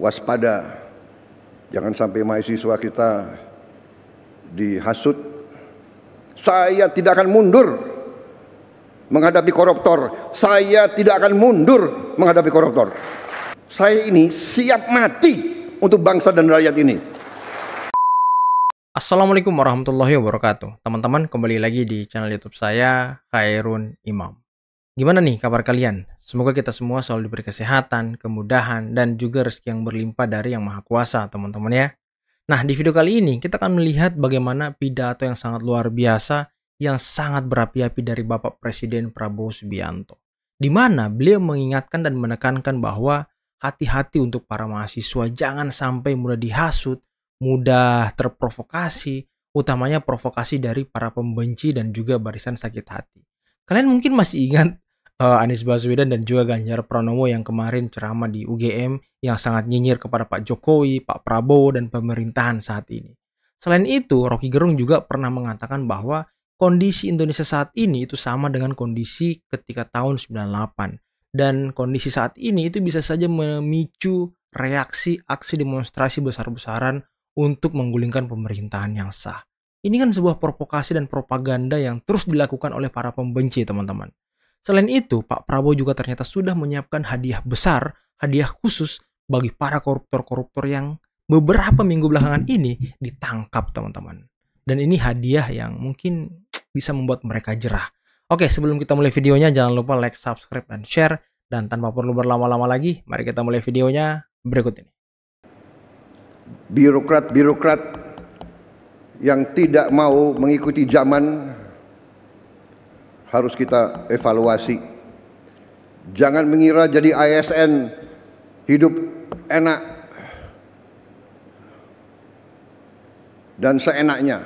waspada, jangan sampai mahasiswa kita dihasut. Saya tidak akan mundur menghadapi koruptor. Saya tidak akan mundur menghadapi koruptor. Saya ini siap mati untuk bangsa dan rakyat ini. Assalamualaikum warahmatullahi wabarakatuh. Teman-teman, kembali lagi di channel YouTube saya, Khairun Imam. Gimana nih kabar kalian? Semoga kita semua selalu diberi kesehatan, kemudahan, dan juga rezeki yang berlimpah dari Yang Maha Kuasa, teman-teman ya. Nah, di video kali ini kita akan melihat bagaimana pidato yang sangat luar biasa, yang sangat berapi-api dari Bapak Presiden Prabowo Subianto. Di mana beliau mengingatkan dan menekankan bahwa hati-hati untuk para mahasiswa, jangan sampai mudah dihasut, mudah terprovokasi, utamanya provokasi dari para pembenci dan juga barisan sakit hati. Kalian mungkin masih ingat Anies Baswedan dan juga Ganjar Pranowo yang kemarin ceramah di UGM yang sangat nyinyir kepada Pak Jokowi, Pak Prabowo, dan pemerintahan saat ini. Selain itu, Rocky Gerung juga pernah mengatakan bahwa kondisi Indonesia saat ini itu sama dengan kondisi ketika tahun 98. Dan kondisi saat ini itu bisa saja memicu reaksi aksi demonstrasi besar-besaran untuk menggulingkan pemerintahan yang sah. Ini kan sebuah provokasi dan propaganda yang terus dilakukan oleh para pembenci, teman-teman. Selain itu, Pak Prabowo juga ternyata sudah menyiapkan hadiah besar, hadiah khusus bagi para koruptor-koruptor yang beberapa minggu belakangan ini ditangkap, teman-teman. Dan ini hadiah yang mungkin bisa membuat mereka jerah. Oke, sebelum kita mulai videonya, jangan lupa like, subscribe, dan share. Dan tanpa perlu berlama-lama lagi, mari kita mulai videonya berikut ini. Birokrat-birokrat yang tidak mau mengikuti zaman harus kita evaluasi. Jangan mengira jadi ASN hidup enak dan seenaknya.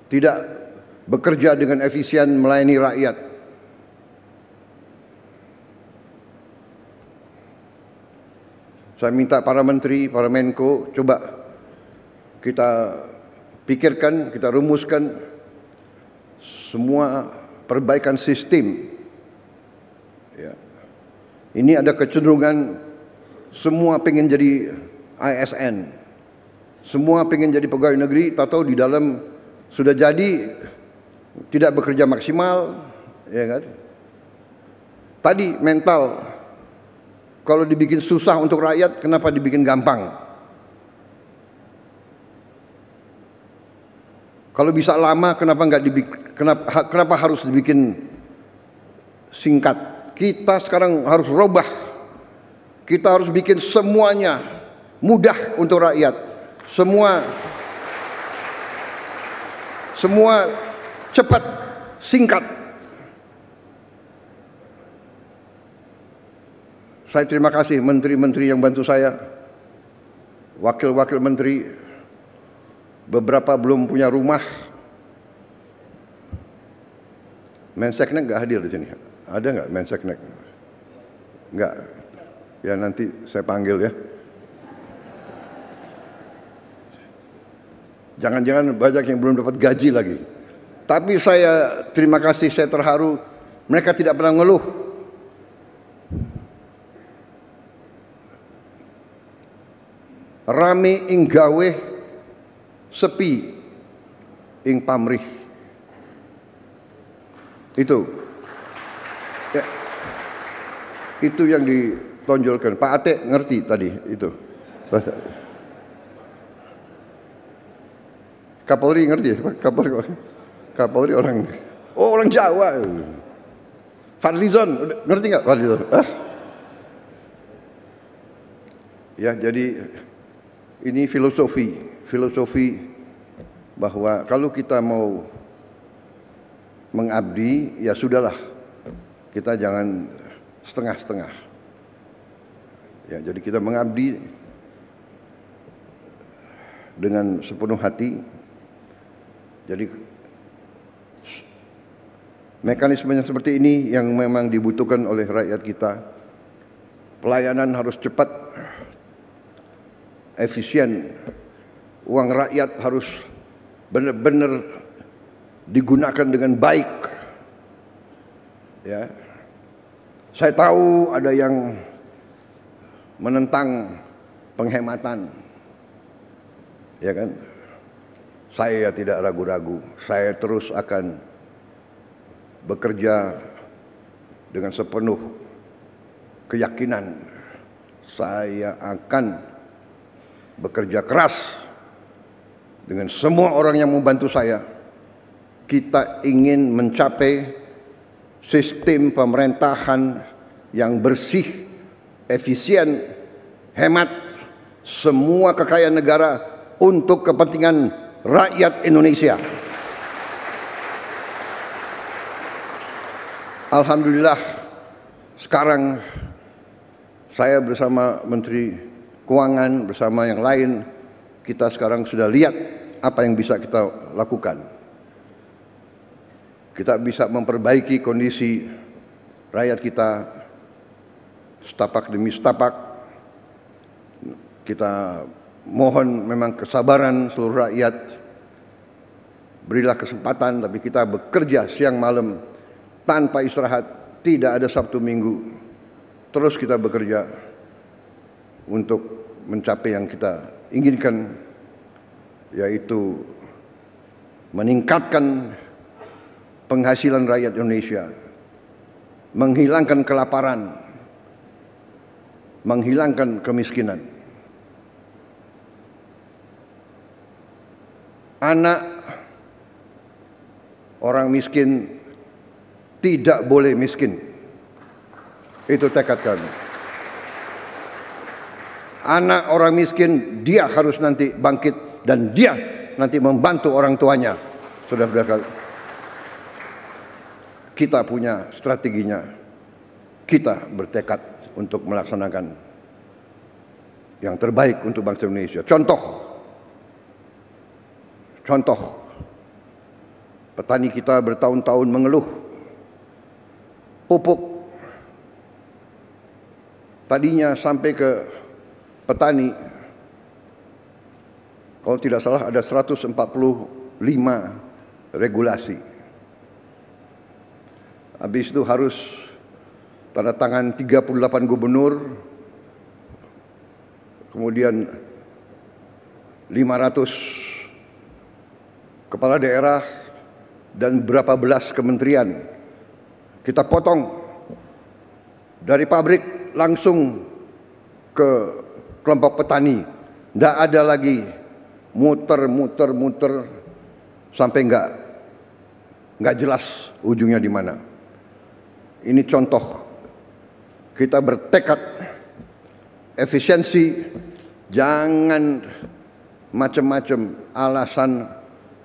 Tidak bekerja dengan efisien melayani rakyat. Saya minta para menteri, para menko, coba kita pikirkan, kita rumuskan semua perbaikan sistem. Ya. Ini ada kecenderungan semua pengen jadi ASN, semua pengen jadi pegawai negeri, tahu di dalam sudah jadi tidak bekerja maksimal, ya kan? Tadi mental, kalau dibikin susah untuk rakyat, kenapa dibikin gampang? Kalau bisa lama, kenapa harus dibikin singkat? Kita sekarang harus robah. Kita harus bikin semuanya mudah untuk rakyat. Semua cepat, singkat. Saya terima kasih menteri-menteri yang bantu saya, wakil-wakil menteri. Beberapa belum punya rumah. Menseknek nggak hadir di sini? Ada nggak Menseknek? Nggak. Ya nanti saya panggil ya. Jangan-jangan banyak yang belum dapat gaji lagi. Tapi saya terima kasih, saya terharu. Mereka tidak pernah ngeluh. Rame ing gawe, sepi ing pamrih. Itu ya, itu yang ditonjolkan. Pak Ate ngerti tadi itu bahasa. Kapolri ngerti ya? Kapolri orang Jawa. Fadlizon ngerti nggak Fadlizon? Ya, jadi ini filosofi bahwa kalau kita mau mengabdi, ya sudahlah, kita jangan setengah-setengah. Ya, jadi kita mengabdi dengan sepenuh hati. Jadi mekanismenya seperti ini yang memang dibutuhkan oleh rakyat kita. Pelayanan harus cepat, efisien. Uang rakyat harus benar-benar digunakan dengan baik. Ya, saya tahu ada yang menentang penghematan, ya kan? Saya tidak ragu-ragu, saya terus akan bekerja dengan sepenuh keyakinan. Saya akan bekerja keras dengan semua orang yang membantu saya. Kita ingin mencapai sistem pemerintahan yang bersih, efisien, hemat, semua kekayaan negara untuk kepentingan rakyat Indonesia. Alhamdulillah, sekarang saya bersama Menteri Keuangan, bersama yang lain, kita sekarang sudah lihat apa yang bisa kita lakukan. Kita bisa memperbaiki kondisi rakyat kita setapak demi setapak. Kita mohon memang kesabaran seluruh rakyat. Berilah kesempatan, tapi kita bekerja siang malam tanpa istirahat, tidak ada Sabtu Minggu. Terus kita bekerja untuk mencapai yang kita inginkan, yaitu meningkatkan penghasilan rakyat Indonesia, menghilangkan kelaparan, menghilangkan kemiskinan. Anak orang miskin tidak boleh miskin. Itu tekad kami. Anak orang miskin, dia harus nanti bangkit dan dia nanti membantu orang tuanya. Saudara-saudara, kita punya strateginya. Kita bertekad untuk melaksanakan yang terbaik untuk bangsa Indonesia. Contoh, petani kita bertahun-tahun mengeluh pupuk. Tadinya sampai ke petani, kalau tidak salah ada 145 regulasi. Habis itu harus tanda tangan 38 gubernur, kemudian 500 kepala daerah dan berapa belas kementerian. Kita potong dari pabrik langsung ke kelompok petani. Tidak ada lagi muter sampai nggak jelas ujungnya di mana. Ini contoh. Kita bertekad efisiensi, jangan macam-macam alasan,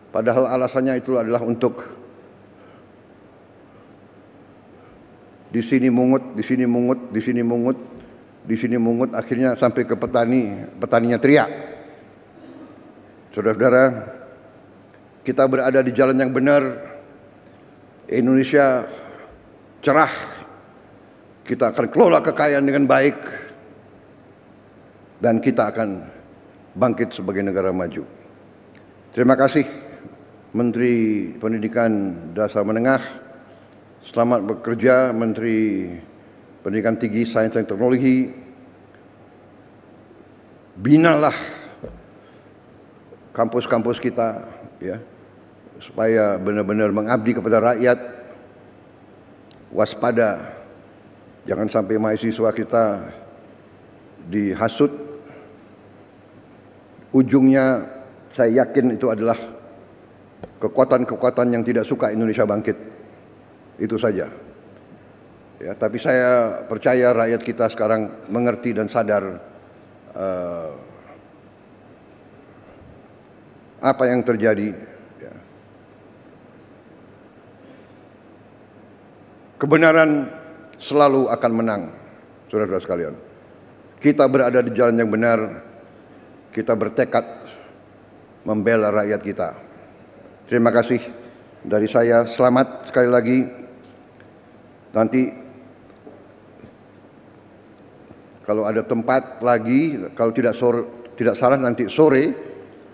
padahal alasannya itu adalah untuk di sini mungut, akhirnya sampai ke petaninya teriak. Saudara-saudara, kita berada di jalan yang benar. Indonesia cerah. Kita akan kelola kekayaan dengan baik dan kita akan bangkit sebagai negara maju. Terima kasih Menteri Pendidikan Dasar Menengah. Selamat bekerja Menteri Pendidikan Tinggi, Sains dan Teknologi. Binalah kampus-kampus kita, ya, supaya benar-benar mengabdi kepada rakyat. Waspada, jangan sampai mahasiswa kita dihasut. Ujungnya saya yakin itu adalah kekuatan-kekuatan yang tidak suka Indonesia bangkit. Itu saja. Ya, tapi saya percaya rakyat kita sekarang mengerti dan sadar apa yang terjadi. Ya. Kebenaran selalu akan menang, saudara-saudara sekalian. Kita berada di jalan yang benar. Kita bertekad membela rakyat kita. Terima kasih dari saya. Selamat sekali lagi. Nanti kalau ada tempat lagi, kalau tidak salah nanti sore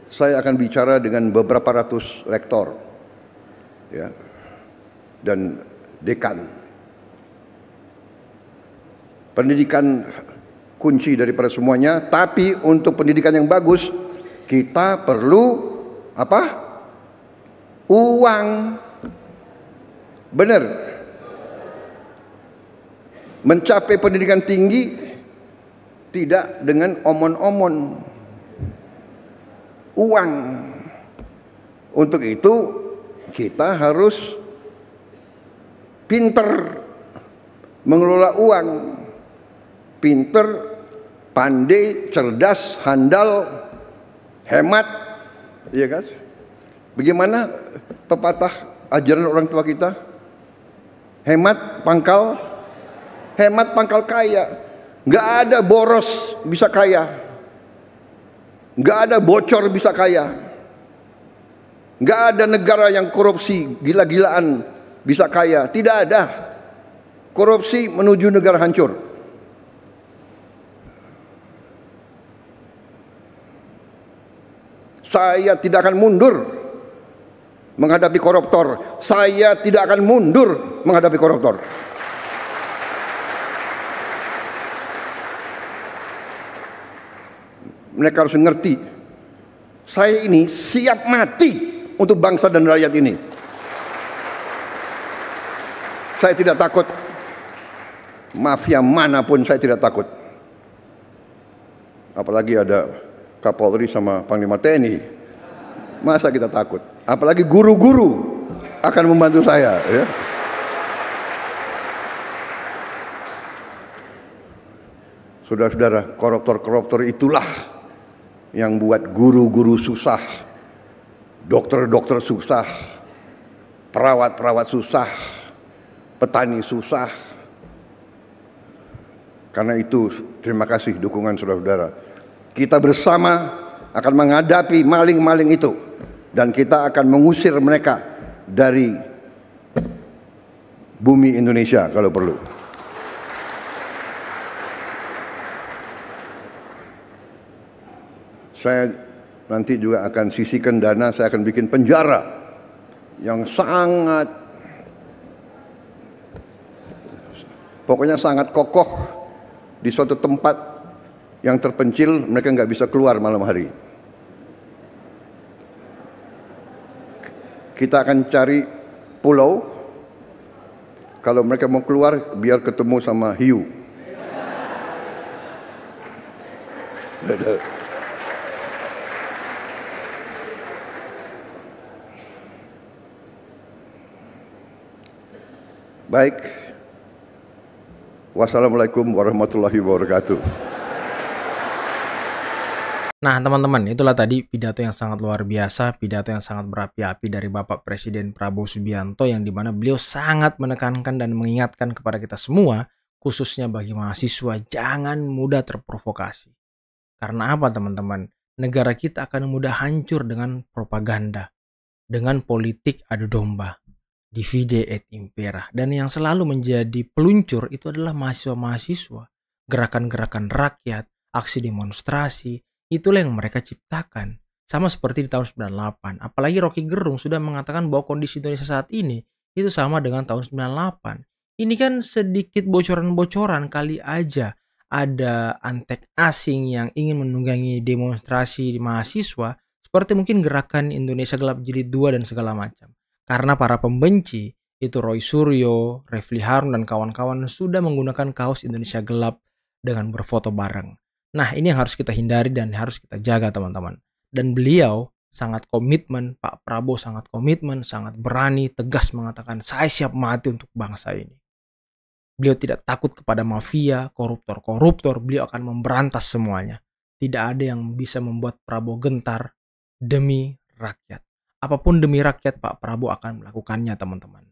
saya akan bicara dengan beberapa ratus rektor, ya, dan dekan. Pendidikan kunci daripada semuanya. Tapi untuk pendidikan yang bagus, kita perlu apa? Uang. Benar. Mencapai pendidikan tinggi tidak dengan omon-omon. Uang. Untuk itu kita harus pinter mengelola uang, pinter, pandai, cerdas, handal, hemat, iya kan? Bagaimana pepatah ajaran orang tua kita? Hemat pangkal kaya. Nggak ada boros bisa kaya, nggak ada bocor bisa kaya. Nggak ada negara yang korupsi gila-gilaan bisa kaya. Tidak ada. Korupsi menuju negara hancur. Saya tidak akan mundur menghadapi koruptor. Saya tidak akan mundur menghadapi koruptor. Mereka harus mengerti, saya ini siap mati untuk bangsa dan rakyat ini. Saya tidak takut. Mafia manapun saya tidak takut. Apalagi ada Kapolri sama Panglima TNI. Masa kita takut? Apalagi guru-guru akan membantu saya, ya. Saudara-saudara, koruptor-koruptor itulah yang buat guru-guru susah, dokter-dokter susah, perawat-perawat susah, petani susah. Karena itu terima kasih dukungan saudara-saudara. Kita bersama akan menghadapi maling-maling itu, dan kita akan mengusir mereka dari bumi Indonesia kalau perlu. Saya nanti juga akan sisihkan dana, saya akan bikin penjara yang sangat, pokoknya sangat kokoh di suatu tempat yang terpencil, mereka nggak bisa keluar malam hari. Kita akan cari pulau, kalau mereka mau keluar biar ketemu sama hiu. Baik, wassalamualaikum warahmatullahi wabarakatuh. Nah teman-teman, itulah tadi pidato yang sangat luar biasa, pidato yang sangat berapi-api dari Bapak Presiden Prabowo Subianto, yang dimana beliau sangat menekankan dan mengingatkan kepada kita semua, khususnya bagi mahasiswa, jangan mudah terprovokasi. Karena apa teman-teman? Negara kita akan mudah hancur dengan propaganda, dengan politik adu domba, divide et impera. Dan yang selalu menjadi peluncur itu adalah mahasiswa-mahasiswa, gerakan-gerakan rakyat, aksi demonstrasi, itulah yang mereka ciptakan. Sama seperti di tahun 98. Apalagi Rocky Gerung sudah mengatakan bahwa kondisi Indonesia saat ini itu sama dengan tahun 98. Ini kan sedikit bocoran-bocoran, kali aja ada antek asing yang ingin menunggangi demonstrasi di mahasiswa, seperti mungkin gerakan Indonesia Gelap Jilid 2 dan segala macam. Karena para pembenci, itu Roy Suryo, Refli Harun, dan kawan-kawan sudah menggunakan kaos Indonesia Gelap dengan berfoto bareng. Nah, ini yang harus kita hindari dan harus kita jaga teman-teman. Dan beliau sangat komitmen, Pak Prabowo sangat komitmen, sangat berani, tegas mengatakan saya siap mati untuk bangsa ini. Beliau tidak takut kepada mafia, koruptor-koruptor, beliau akan memberantas semuanya. Tidak ada yang bisa membuat Prabowo gentar demi rakyat. Apapun demi rakyat, Pak Prabowo akan melakukannya teman-teman.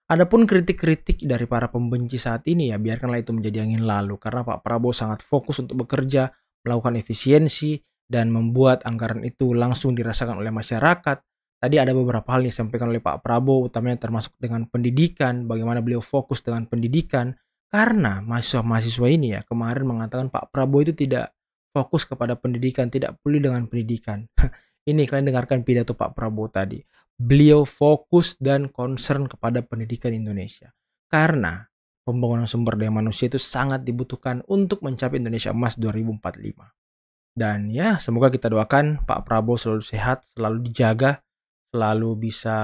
Adapun kritik-kritik dari para pembenci saat ini ya biarkanlah itu menjadi angin lalu, karena Pak Prabowo sangat fokus untuk bekerja, melakukan efisiensi, dan membuat anggaran itu langsung dirasakan oleh masyarakat. Tadi ada beberapa hal yang disampaikan oleh Pak Prabowo, utamanya termasuk dengan pendidikan, bagaimana beliau fokus dengan pendidikan, karena mahasiswa-mahasiswa ini ya kemarin mengatakan Pak Prabowo itu tidak fokus kepada pendidikan, tidak peduli dengan pendidikan. Ini kalian dengarkan pidato Pak Prabowo tadi. Beliau fokus dan concern kepada pendidikan Indonesia. Karena pembangunan sumber daya manusia itu sangat dibutuhkan untuk mencapai Indonesia Emas 2045. Dan ya, semoga kita doakan Pak Prabowo selalu sehat, selalu dijaga, selalu bisa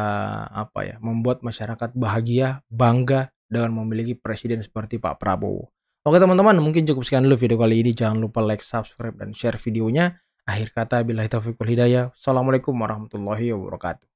membuat masyarakat bahagia, bangga dengan memiliki presiden seperti Pak Prabowo. Oke teman-teman, mungkin cukup sekian dulu video kali ini. Jangan lupa like, subscribe, dan share videonya. Akhir kata, billahi taufiq wal hidayah. Assalamualaikum warahmatullahi wabarakatuh.